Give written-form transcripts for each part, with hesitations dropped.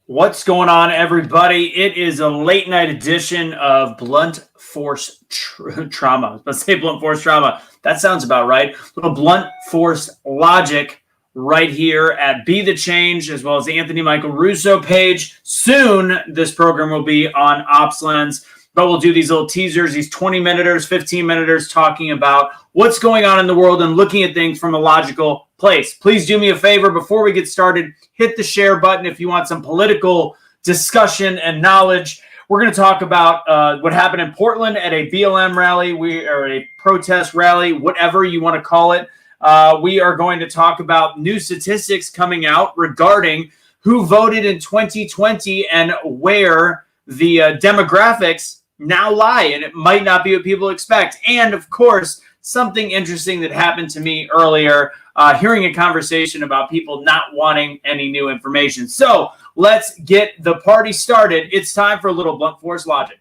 What's going on, everybody? It is a late night edition of Blunt Force Trauma. I was about to say Blunt Force Trauma. That sounds about right. A little Blunt Force Logic right here at Be The Change, as well as the Anthony Michael Russo page. Soon, this program will be on OpsLens, but we'll do these little teasers, these 20-minuters, 15-minuters, talking about what's going on in the world and looking at things from a logical place. Please do me a favor before we get started. Hit the share button if you want some political discussion and knowledge. We're going to talk about what happened in Portland at a BLM rally, or a protest rally, whatever you want to call it. We are going to talk about new statistics coming out regarding who voted in 2020 and where the demographics now lie, and it might not be what people expect. And of course, something interesting that happened to me earlier, hearing a conversation about people not wanting any new information. So let's get the party started. It's time for a little Blunt Force Logic.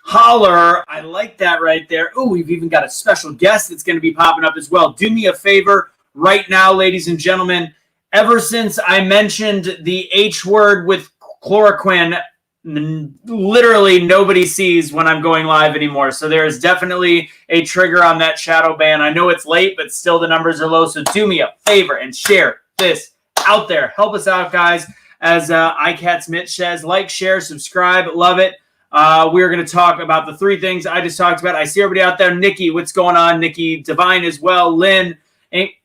Holler. I like that right there. Oh, we've even got a special guest that's going to be popping up as well. Do me a favor right now, ladies and gentlemen. Ever since I mentioned the H word with chloroquine, literally nobody sees when I'm going live anymore. So there is definitely a trigger on that shadow ban. I know it's late, but still the numbers are low. So do me a favor and share this out there. Help us out, guys. As iCats Mitch says, like, share, subscribe. Love it. We're going to talk about the three things I just talked about. I see everybody out there. Nikki, what's going on? Nikki Divine as well. Lynn,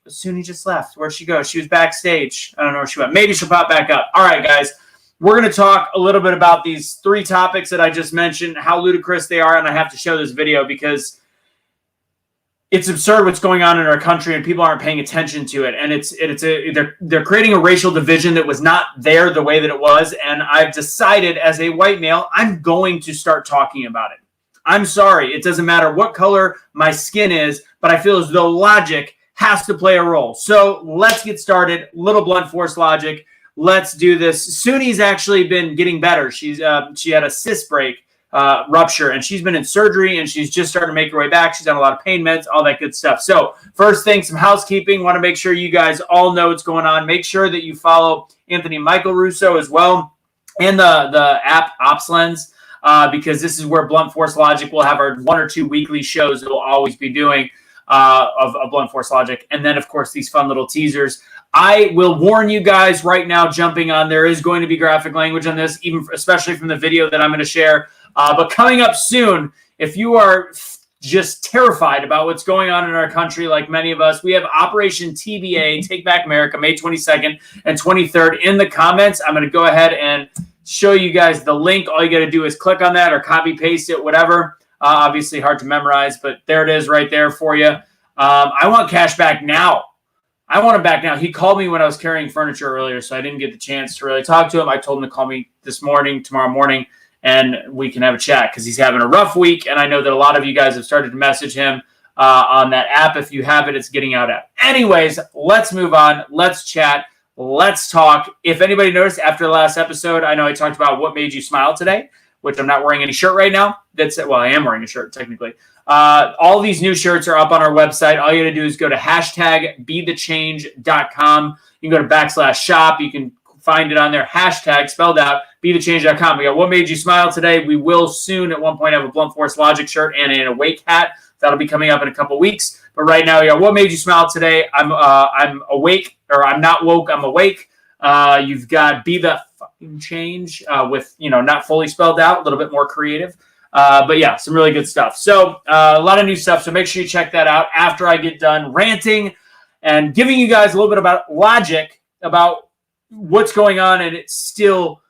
Suni just left. Where'd she go? She was backstage. I don't know where she went. Maybe she'll pop back up. All right, guys. We're going to talk a little bit about these three topics that I just mentioned, how ludicrous they are, and I have to show this video because it's absurd what's going on in our country, and people aren't paying attention to it. And they're creating a racial division that was not there the way that it was. And I've decided, as a white male, I'm going to start talking about it. I'm sorry, it doesn't matter what color my skin is, but I feel as though logic has to play a role. So let's get started. Little Blunt Force Logic. Let's do this. Suni's actually been getting better. She had a cyst break. Rupture, and she's been in surgery, and she's just starting to make her way back. She's on a lot of pain meds, all that good stuff. So first thing, some housekeeping. Want to make sure you guys all know what's going on. Make sure that you follow Anthony Michael Russo as well, and the app OpsLens, because this is where Blunt Force Logic will have our 1 or 2 weekly shows that we'll always be doing of Blunt Force Logic. And then, of course, these fun little teasers. I will warn you guys right now, jumping on, there is going to be graphic language on this, especially from the video that I'm going to share. But coming up soon, if you are just terrified about what's going on in our country, like many of us, we have Operation TBA, Take Back America, May 22nd and 23rd in the comments. I'm going to go ahead and show you guys the link. All you got to do is click on that or copy paste it, whatever. Obviously hard to memorize, but there it is right there for you. I want cash back now. I want him back now. He called me when I was carrying furniture earlier, so I didn't get the chance to really talk to him. I told him to call me tomorrow morning, and we can have a chat because he's having a rough week. And I know that a lot of you guys have started to message him on that app. If you have it, it's Getting Out app. Anyways, let's move on. Let's chat. Let's talk. If anybody noticed after the last episode, I know I talked about what made you smile today, which I'm not wearing any shirt right now. Well, I am wearing a shirt technically. All these new shirts are up on our website. All you got to do is go to #BetheChange.com. You can go to /shop. You can find it on there. # spelled out BetheChange.com. We got What Made You Smile today. We will soon at one point have a Blunt Force Logic shirt and an Awake hat. That'll be coming up in a couple weeks. But right now, we got What Made You Smile today. I'm awake, or I'm not woke. I'm awake. You've got BetheChange with, not fully spelled out, a little bit more creative. But yeah, some really good stuff. So a lot of new stuff. So make sure you check that out after I get done ranting and giving you guys a little bit about logic about what's going on. And it's still,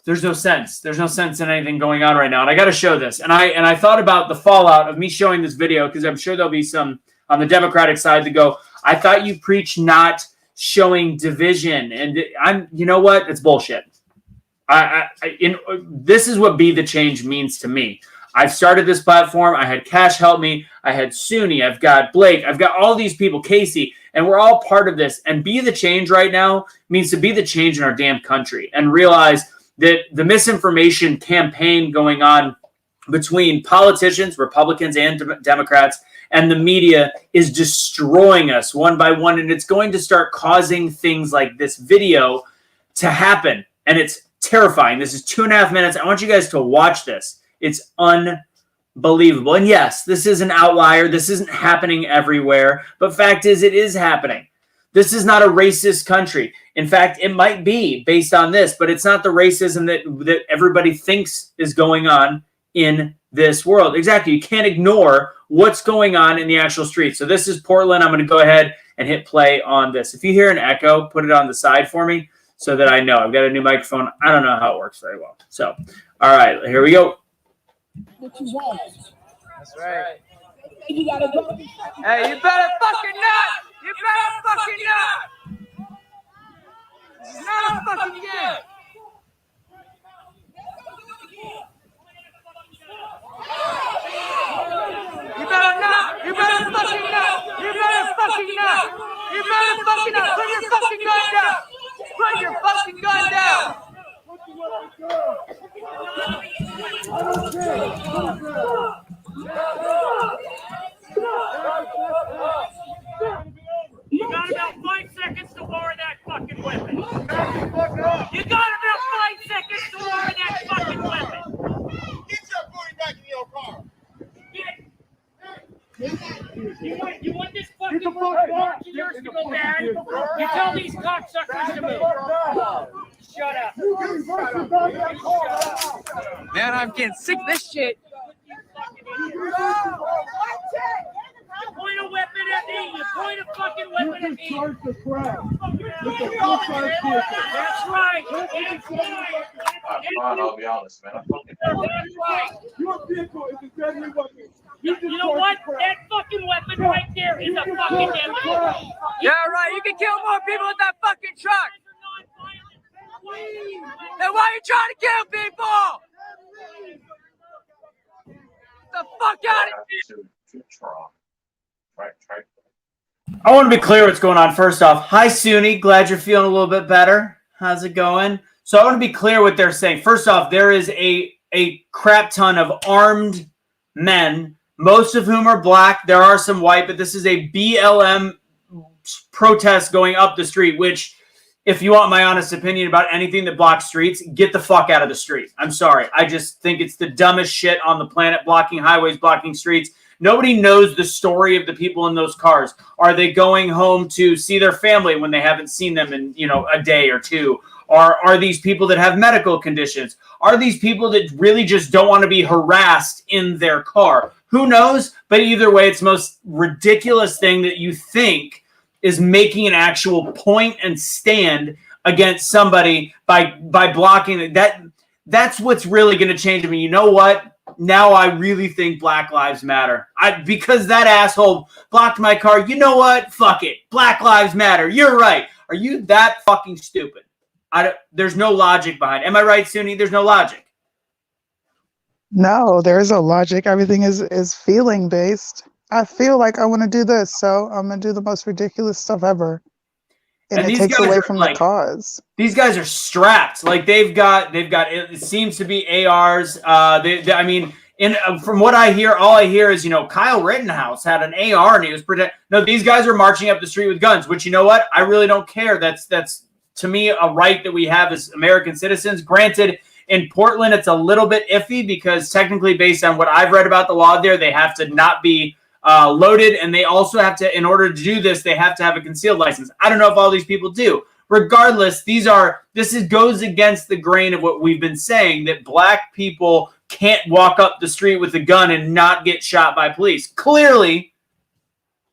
there's no sense. There's no sense in anything going on right now. And I got to show this. And I thought about the fallout of me showing this video, because I'm sure there'll be some on the Democratic side to go, I thought you preach not showing division. And you know what? It's bullshit. This is what Be the Change means to me. I've started this platform. I had Cash help me. I had Suni. I've got Blake. I've got all these people, Casey, and we're all part of this. And Be the Change right now means to be the change in our damn country and realize that the misinformation campaign going on between politicians, Republicans and Democrats, and the media is destroying us one by one. And it's going to start causing things like this video to happen. And it's terrifying. This is 2.5 minutes. I want you guys to watch this. It's unbelievable. And yes, this is an outlier. This isn't happening everywhere. But fact is, it is happening. This is not a racist country. In fact, it might be based on this, but it's not the racism that everybody thinks is going on in this world. Exactly. You can't ignore what's going on in the actual streets. So this is Portland. I'm going to go ahead and hit play on this. If you hear an echo, put it on the side for me so that I know. I've got a new microphone. I don't know how it works very well. So, all right, here we go. What you want. That's right. You gotta go. Hey, you better fucking not! You better fucking not! This is not a fucking game! You better not! You better fucking not! You better fucking not! You better fucking not! Put your fucking gun down! Put your fucking gun down! You got about 5 seconds to lower that fucking weapon. You got about 5 seconds to lower that fucking weapon. Get your booty back in your car. You want this fucking march of yours to go bad? You tell these cocksuckers to move. Shut up. Man, I'm getting sick of this shit. You point a weapon at me. You point a fucking weapon at me. That's right. That's right. I'll be honest, man. That's right. Your vehicle is a deadly weapon. You know what? That fucking weapon right there is a fucking deadly weapon. Yeah, right. You can kill more people with that fucking truck. Then why are you trying to kill people? Get the fuck out of here. I want to be clear what's going on. First off, hi, Suni. Glad you're feeling a little bit better. How's it going? So I want to be clear what they're saying. First off, there is a crap ton of armed men, most of whom are black. There are some white, but this is a BLM protest going up the street, which, if you want my honest opinion about anything that blocks streets, get the fuck out of the street. I'm sorry. I just think it's the dumbest shit on the planet, blocking highways, blocking streets. Nobody knows the story of the people in those cars. Are they going home to see their family when they haven't seen them in, a day or two? Or are these people that have medical conditions? Are these people that really just don't want to be harassed in their car? Who knows? But either way, it's the most ridiculous thing that you think is making an actual point and stand against somebody by blocking that. That's what's really going to change me. You know what? Now I really think Black Lives Matter. Because that asshole blocked my car. You know what? Fuck it. Black Lives Matter. You're right. Are you that fucking stupid? There's no logic behind it. Am I right, Suni? There's no logic. No, there is a logic. Everything is feeling based. I feel like I want to do this, so I'm gonna do the most ridiculous stuff ever, and it takes away from the cause. These guys are strapped. Like they've got. It seems to be ARs. From what I hear, all I hear is Kyle Rittenhouse had an AR and he was No, these guys are marching up the street with guns. Which, you know what? I really don't care. That's to me a right that we have as American citizens. Granted, in Portland, it's a little bit iffy because technically, based on what I've read about the law there, they have to not be loaded, and they also have to, in order to do this, they have to have a concealed license. I don't know if all these people do. Regardless, this goes against the grain of what we've been saying, that black people can't walk up the street with a gun and not get shot by police. Clearly,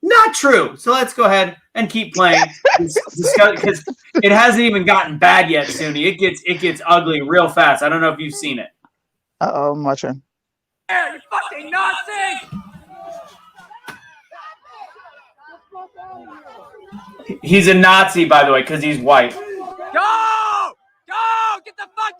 not true. So let's go ahead and keep playing because it hasn't even gotten bad yet, Suni. It gets ugly real fast. I don't know if you've seen it. Uh-oh, I'm watching. Hey, you fucking Nazi! He's a Nazi, by the way, because he's white. Go! Go! Get the fuck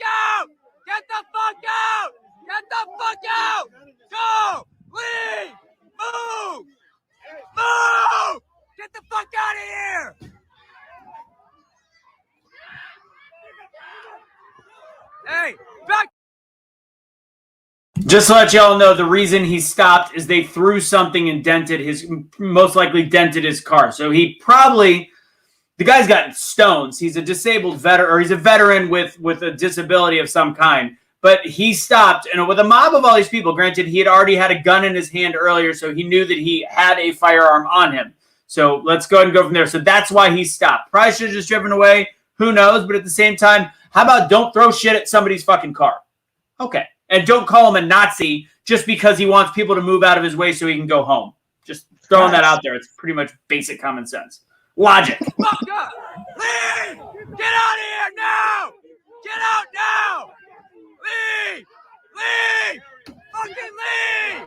Just to let y'all know, the reason he stopped is they threw something and most likely dented his car. So he probably, the guy's got stones. He's a disabled veteran, or he's a veteran with a disability of some kind. But he stopped, and with a mob of all these people, granted, he had already had a gun in his hand earlier, so he knew that he had a firearm on him. So let's go ahead and go from there. So that's why he stopped. Probably should have just driven away. Who knows? But at the same time, how about don't throw shit at somebody's fucking car? Okay. And don't call him a Nazi just because he wants people to move out of his way so he can go home. Just throwing that out there. It's pretty much basic common sense. Logic. Fuck up! Leave! Get out of here now! Get out now! Leave! Leave! Fucking leave!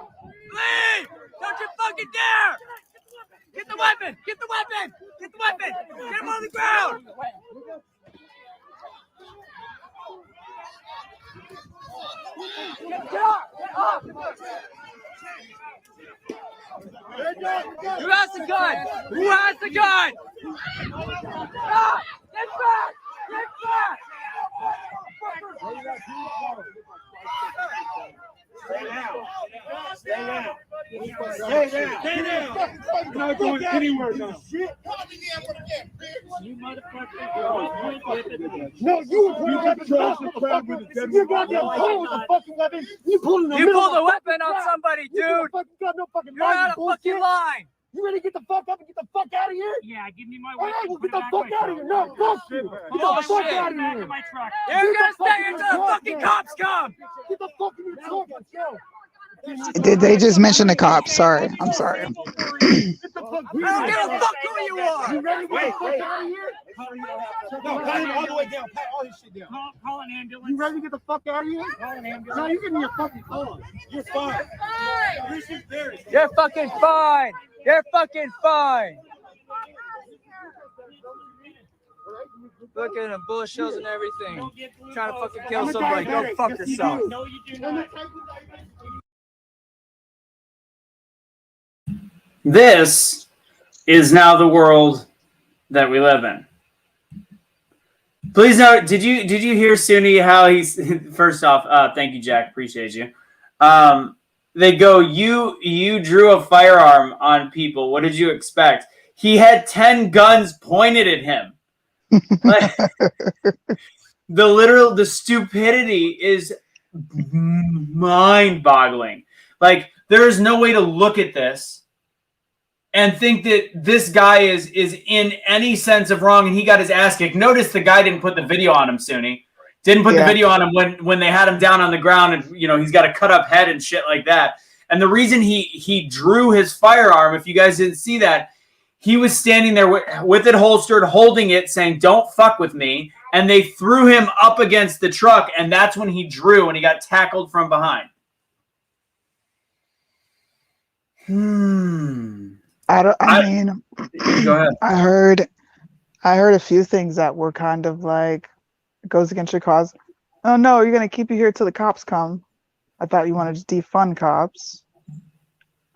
Leave! Don't you fucking dare! Get the weapon! Get the weapon! Get the weapon! Get him on the ground! Get up! Get up! Who has the gun? Who has the gun? Stop! Get back! Get back! Stay down. Stay down. Stay down. Stay down. You're not going anywhere now. You motherfucker. No, you were putting weapons on the motherfucker. You got your phone with a fucking weapon. You pulled a weapon on somebody, dude. You got no fucking You're out of fucking line. You ready to get the fuck up and get the fuck out of here? Yeah, give me my All weapon. right, well, get the fuck out of here. No, fuck you. Get the fuck out of Back here. in my truck. You're gonna stay until the fucking cops come. Get the fuck in your truck. Let's go. Did they just mention the cops? Sorry. I'm sorry. Get the fuck I don't give a fuck who you are. You ready to get the fuck out of here? No, pat him all the way down. Pat all his shit down. Call an ambulance. You ready to get the fuck out of here? Call an ambulance. No, you're getting your fucking phone. You're fine. You're fucking fine. You're fucking fine. Look at him, bullet shells and everything. Trying to fucking kill somebody. Go fuck yourself. No, you do not. This is now the world that we live in. Please note, did you hear Suni how he's first off, thank you, Jack, appreciate you. They go, you drew a firearm on people. What did you expect? He had 10 guns pointed at him. Like, the stupidity is mind-boggling. Like, there is no way to look at this and think that this guy is in any sense of wrong, and he got his ass kicked. Notice the guy didn't put the video on him, Suni. Didn't put the video on him when they had him down on the ground, and he's got a cut up head and shit like that. And the reason he drew his firearm, if you guys didn't see that, he was standing there with it holstered, holding it, saying, "Don't fuck with me." And they threw him up against the truck, and that's when he drew, and he got tackled from behind. I mean, go ahead. I heard a few things that were kind of like, it goes against your cause. Oh no, you're gonna keep you here till the cops come. I thought you wanted to defund cops.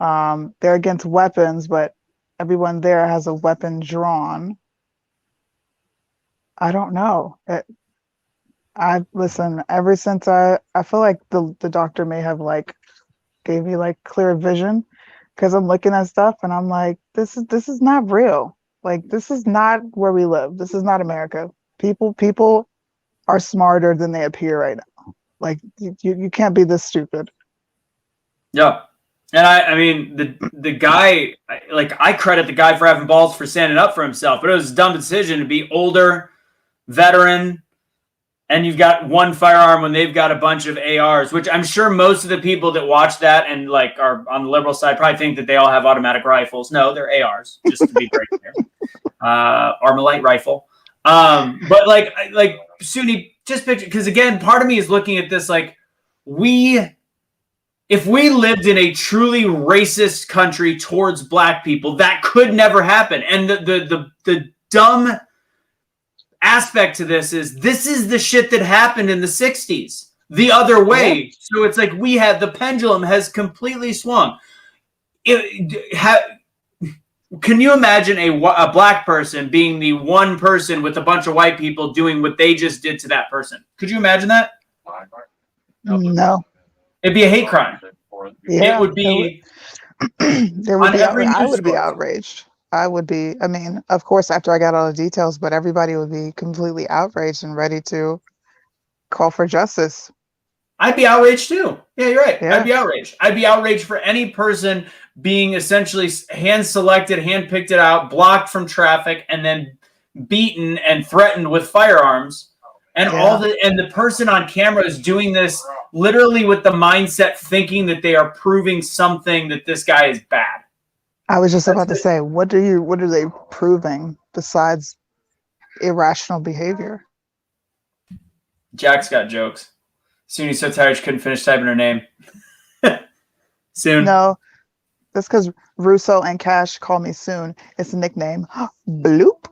They're against weapons, but everyone there has a weapon drawn. I don't know. Listen, ever since I feel like the doctor may have like gave me like clear vision, because I'm looking at stuff and I'm like, this is not real. Like, this is not where we live. This is not America. People are smarter than they appear right now. Like, you can't be this stupid. Yeah. And I mean, the guy, I credit the guy for having balls for standing up for himself, but it was a dumb decision to be older, veteran, and you've got one firearm when they've got a bunch of ARs, which I'm sure most of the people that watch that and like are on the liberal side probably think that they all have automatic rifles. No, they're ARs, just to be very clear. Armalite rifle. But like Suni, just picture, because again, part of me is looking at this like, if we lived in a truly racist country towards black people, that could never happen. And the dumb aspect to this is the shit that happened in the 60s the other way. Yeah. So it's like the pendulum has completely swung. Can you imagine a black person being the one person with a bunch of white people doing what they just did to that person? Could you imagine that? No. It'd be a hate crime. Yeah, It would be there would on be. every I news would be source. outraged. I would be. I mean, of course, after I got all the details, but everybody would be completely outraged and ready to call for justice. I'd be outraged too. Yeah, you're right. I'd Yeah, be outraged. I'd be outraged for any person being essentially hand selected, hand picked it out, blocked from traffic, and then beaten and threatened with firearms. And yeah. the person on camera is doing this literally with the mindset thinking that they are proving something that this guy is bad. I was just That's about to it. say, what are they proving besides irrational behavior? Jack's got jokes. Soon so tired she couldn't finish typing her name. Soon. No, that's because Russo and Cash call me Soon. It's a nickname. Bloop.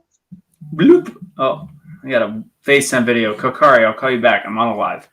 Bloop. Oh, I got a FaceTime video. Kokari, I'll call you back. I'm on a live.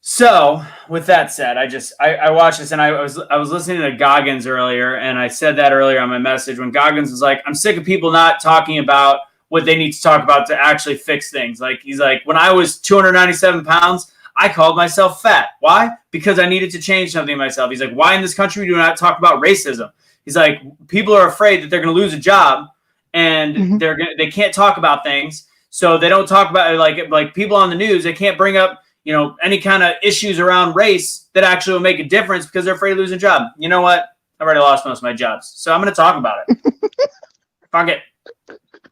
So with that said, I watched this and I was listening to Goggins earlier, and I said that earlier on my message when Goggins was like, I'm sick of people not talking about what they need to talk about to actually fix things. Like he's like, when I was 297 pounds, I called myself fat. Why? Because I needed to change something in myself. He's like, why in this country do we not talk about racism? He's like, people are afraid that they're going to lose a job and they can't talk about things. So they don't talk about like people on the news. They can't bring up, any kind of issues around race that actually will make a difference because they're afraid of losing a job. You know what? I've already lost most of my jobs. So I'm going to talk about it. Fuck it.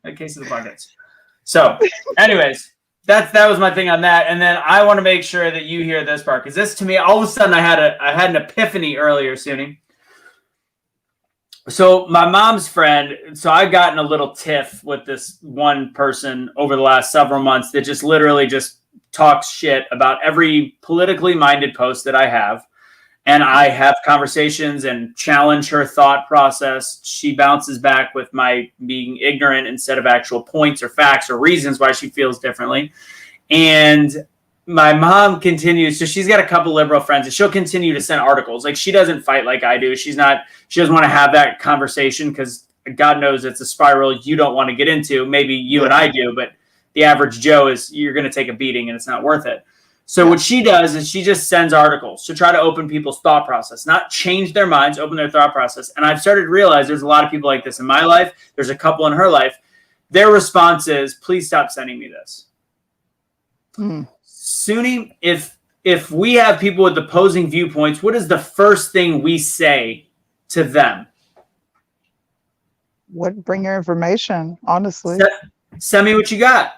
In case of the buckets. So anyways, that was my thing on that. And then I want to make sure that you hear this part, because this to me, all of a sudden I had an epiphany earlier, Suni. So my mom's friend, so I've gotten a little tiff with this one person over the last several months that just literally just talks shit about every politically minded post that I have. And I have conversations and challenge her thought process. She bounces back with my being ignorant instead of actual points or facts or reasons why she feels differently. And my mom continues. So she's got a couple liberal friends and she'll continue to send articles. Like she doesn't fight like I do. She doesn't want to have that conversation because God knows it's a spiral you don't want to get into. Maybe you and I do, but the average Joe you're going to take a beating and it's not worth it. So what she does is she just sends articles to try to open people's thought process, not change their minds, open their thought process. And I've started to realize there's a lot of people like this in my life. There's a couple in her life. Their response is, please stop sending me this. Suni, if we have people with opposing viewpoints, what is the first thing we say to them? Bring your information, honestly. Send me what you got.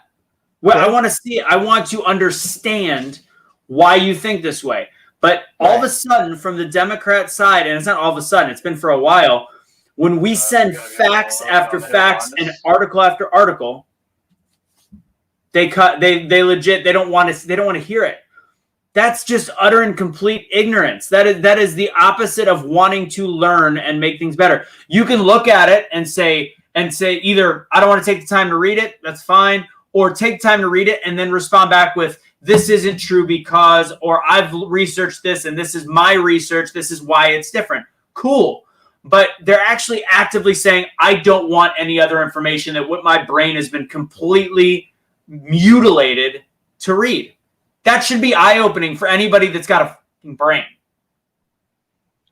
Well, I want to see. I want to understand why you think this way. But all of a sudden, from the Democrat side, and it's not all of a sudden, it's been for a while, when we send facts after facts and article after article, they don't want to hear it. That's just utter and complete ignorance. That is the opposite of wanting to learn and make things better. You can look at it and say either I don't want to take the time to read it, that's fine, or take time to read it and then respond back with, this isn't true because, or I've researched this and this is my research. This is why it's different. Cool. But they're actually actively saying, I don't want any other information that what my brain has been completely mutilated to read. That should be eye-opening for anybody that's got a fucking brain.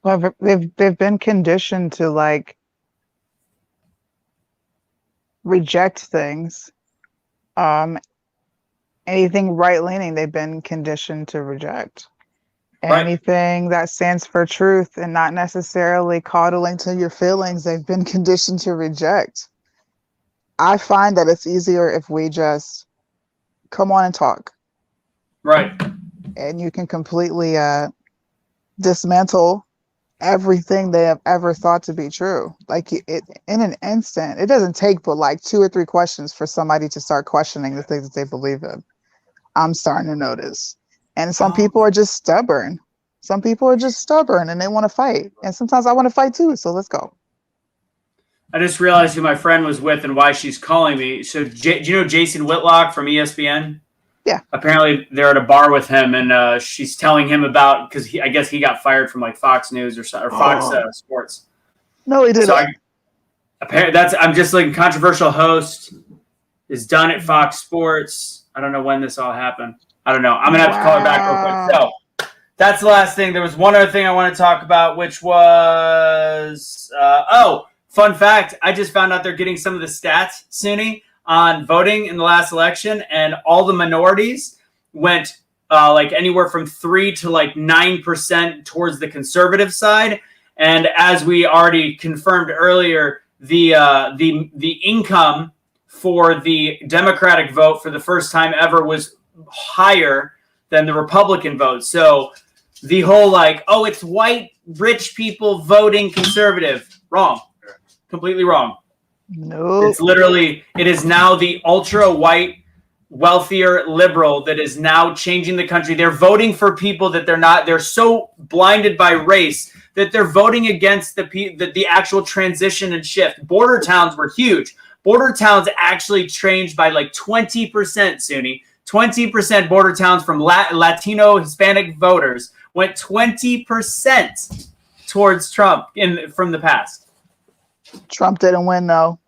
Well, they've been conditioned to reject things. Anything right-leaning, they've been conditioned to reject. Right. Anything that stands for truth and not necessarily coddling to your feelings, they've been conditioned to reject. I find that it's easier if we just come on and talk. Right. And you can completely dismantle everything they have ever thought to be true. Like it in an instant. It doesn't take but 2 or 3 questions for somebody to start questioning the things that they believe in. I'm starting to notice. And some people are just stubborn. Some people are just stubborn and they want to fight. And sometimes I want to fight too. So let's go. I just realized who my friend was with and why she's calling me. So do you know Jason Whitlock from ESPN? Yeah. Apparently they're at a bar with him and she's telling him about, because I guess he got fired from Fox News or Fox Sports. No, he didn't. So I'm just controversial host is done at Fox Sports. I don't know when this all happened. I don't know. I'm gonna have to call her back real quick. So That's the last thing. There was one other thing I want to talk about, which was fun fact. I just found out they're getting some of the stats, Sunni, on voting in the last election, and all the minorities went like anywhere from 3 to like 9% towards the conservative side. And as we already confirmed earlier, the income for the Democratic vote for the first time ever was higher than the Republican vote. So the whole like, oh, it's white rich people voting conservative. Wrong. Completely wrong. No. It's literally, it is now the ultra white, wealthier liberal that is now changing the country. They're voting for people that they're so blinded by race that they're voting against the actual transition and shift. Border towns were huge. Border towns actually changed by like 20%, Sunni. 20% border towns from Latino Hispanic voters went 20% towards Trump from the past. Trump didn't win though.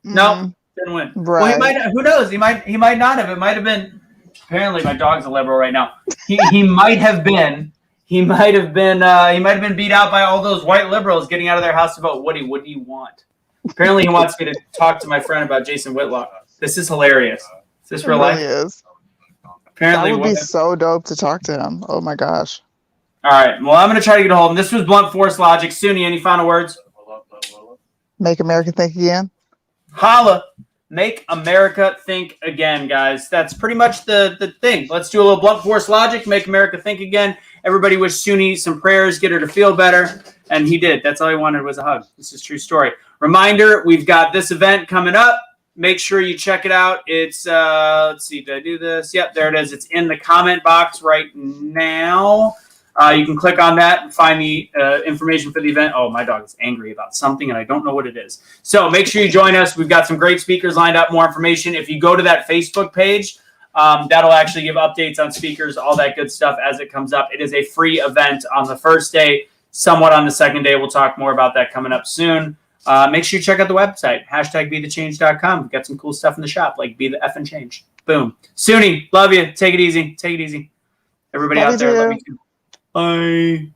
No, didn't win. Right. Well, he might. Who knows? He might not have. It might have been. Apparently, my dog's a liberal right now. He might have been. He might have been beat out by all those white liberals getting out of their house to vote. Woody, what do you want? Apparently, he wants me to talk to my friend about Jason Whitlock. This is hilarious. Is this real life? It really is. Apparently, that would be so dope to talk to him. Oh my gosh. All right. Well, I'm going to try to get a hold of him. This was Blunt Force Logic. Sunni, any final words? Make America think again. Holla. Make America think again, guys. That's pretty much the thing. Let's do a little Blunt Force Logic. Make America think again. Everybody wish Sunni some prayers, get her to feel better. And he did. That's all he wanted was a hug. This is a true story. Reminder, we've got this event coming up. Make sure you check it out. It's, let's see, did I do this? Yep, there it is. It's in the comment box right now. You can click on that and find the information for the event. Oh, my dog is angry about something, and I don't know what it is. So make sure you join us. We've got some great speakers lined up, more information. If you go to that Facebook page, that'll actually give updates on speakers, all that good stuff as it comes up. It is a free event on the first day, somewhat on the second day. We'll talk more about that coming up soon. Make sure you check out the website, #BetheChange.com. We've got some cool stuff in the shop, like Be the Effing Change. Boom. Sunni, love you. Take it easy. Take it easy. Everybody out there, love you too. Bye.